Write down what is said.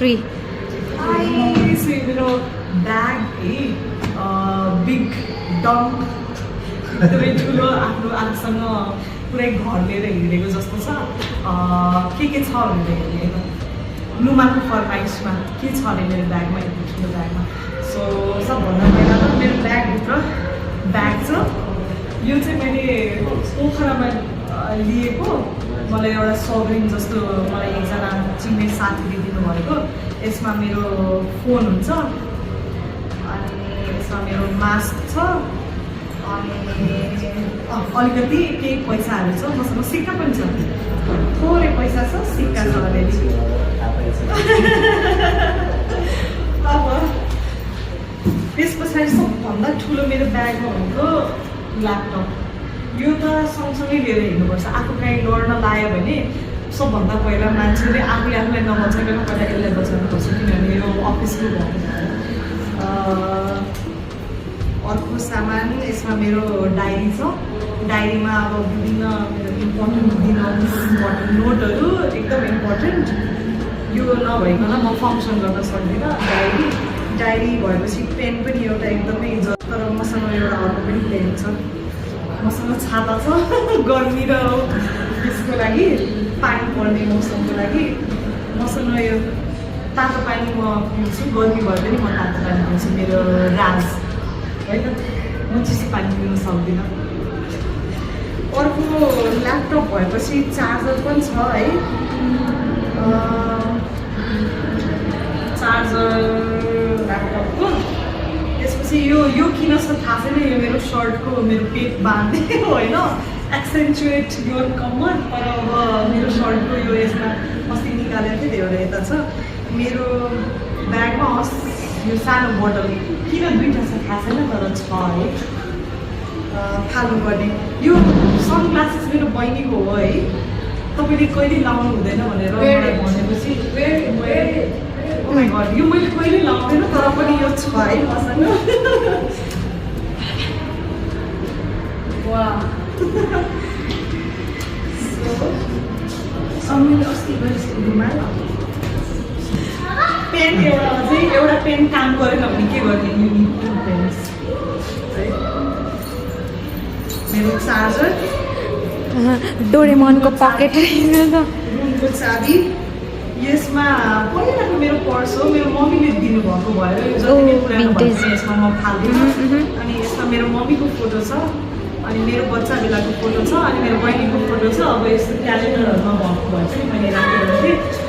3. मेरो bag big dump एकदमै ठुलो आफ्नो आफूसँग पुरै घर लिएर हिँडेको जस्तो छ के छ भनेर हेर्ने नुमाको फरमाइसमा के छ अरे मेरो ब्यागमा यति ठुलो ब्यागमा सो सबभन्दा पहिला त मेरो ब्यागभित्र ब्याग छ यो चाहिँ मैले पोखरामा लिएको मलाई एउटा सभरिङ जस्तो मलाई एकजना चिन्ने साथीले दिनुभएको यसमा मेरो फोन हुन्छ अनि यसमा मेरो मास्क छ अनि अलिकति केही पैसाहरू छ मसँग सिक्का पनि छ थोरै पैसा छ सिक्का छ अलिअलि अब त्यस पछाडि सबभन्दा ठुलो मेरो ब्यागमा भनेको ल्यापटप यो त सँगसँगै लिएर हिँड्नुपर्छ आफू कहीँ लड्न लाग्यो भने सबभन्दा पहिला मान्छेले आफूलाई नबचाइकन पहिला यसलाई बचाउनुपर्छ किनभने यो अफिसको भयो अर्को सामान यसमा मेरो डायरी छ डायरीमा अब विभिन्न मेरो इम्पोर्टेन्ट नोटहरू एकदम इम्पोर्टेन्ट यो नभइकन म फङ्सन गर्न सक्दिनँ डायरी भएपछि पेन पनि एउटा एकदमै तर मसँग एउटा अर्को पनि पेन छ मसँग छाता छ गर्मी र यसको लागि पानी पर्ने मौसमको लागि मसँग यो तातो पानी म पिउँछु गर्मी भए पनि म तातो पानी पिउँछु मेरो राज है त म चिसो पानी पिउन सक्दिनँ अर्को ल्यापटप भएपछि चार्जर पनि छ है चार्जर ल्यापटपको त्यसपछि यो किन छ थाहा छैन यो मेरो सर्टको मेरो पेट बाँध्ने होइन एक्सेन्चुएट योर कमर तर अब मेरो सर्टको यो यसमा अस्ति निकालेको थिएँ त्यो एउटा यता छ मेरो ब्यागमा यो सानो बोतल किन दुईवटा छ थाहा छैन तर छ है थाल्नुपर्ने यो सनग्लासेस मेरो बहिनीको हो है तपाईँले कहिले लाउनु हुँदैन भनेर मलाई भनेपछि यो मैले कहिले लाउँदैन तर पनि यो छ है मसँग मैले अस्ति रुमाल पेन एउटा पेन काम गरेन भने के गर्ने युनिक पेन्स मेरो चार्जर डोरेमोनको पकेट रुमको चाबी यसमा पहिलाको मेरो पर्स हो मेरो मम्मीले दिनुभएको भएर यो जति पुरानो भन्छ यसमा म फाल्दिनँ अनि यसमा मेरो मम्मीको फोटो छ अनि मेरो बच्चा बेलाको फोटो छ अनि मेरो बहिनीको फोटो छ अब यस्तो क्यालेन्डरहरूमा भएको भए चाहिँ मैले राखेको थिएँ